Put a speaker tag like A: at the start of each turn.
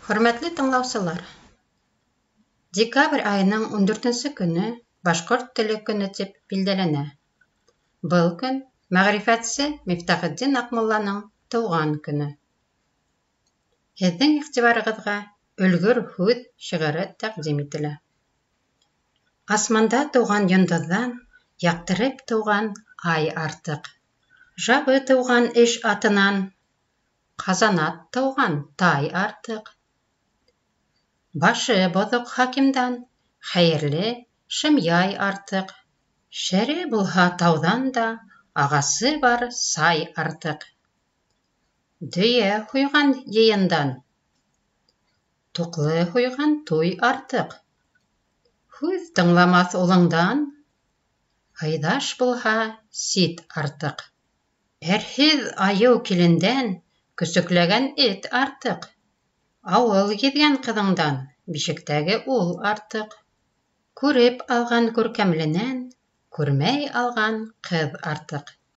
A: Hörmetli тыңлаусылар, декабрь айының 14-нче көне Башкорт теле көне дип билдәләнә. Был көн мәгърифәтче Мифтахетдин Акмулланың тыуган көне. Һеҙҙең иғтибарығыҙға өлгөр һүҙ шиғыры тәҡдим ителә. Асманда тыуған йондоҙҙан яҡтырып тыуған ай артыҡ. Жабы тыуған эш атынан ҡазанат тыуған тай артыҡ. Башы боҙоҡ хакимдан хәйерле шымяй артыҡ. Шәре булһа тауҙан да ағасы бар сай артыҡ. Дөйә һуйған йыйындан туҡлы һуйған туй артыҡ. Һүҙ тыңламаҫ улыңдан һыйҙаш булһа сит артыҡ. Әрһеҙ айыу килендән көсөкләгән эт артыҡ. Ауыл гиҙгән ҡыҙыңдан бишектәге ул артыҡ. Күреп алған күркәмленән күрмәй алған ҡыҙ артыҡ.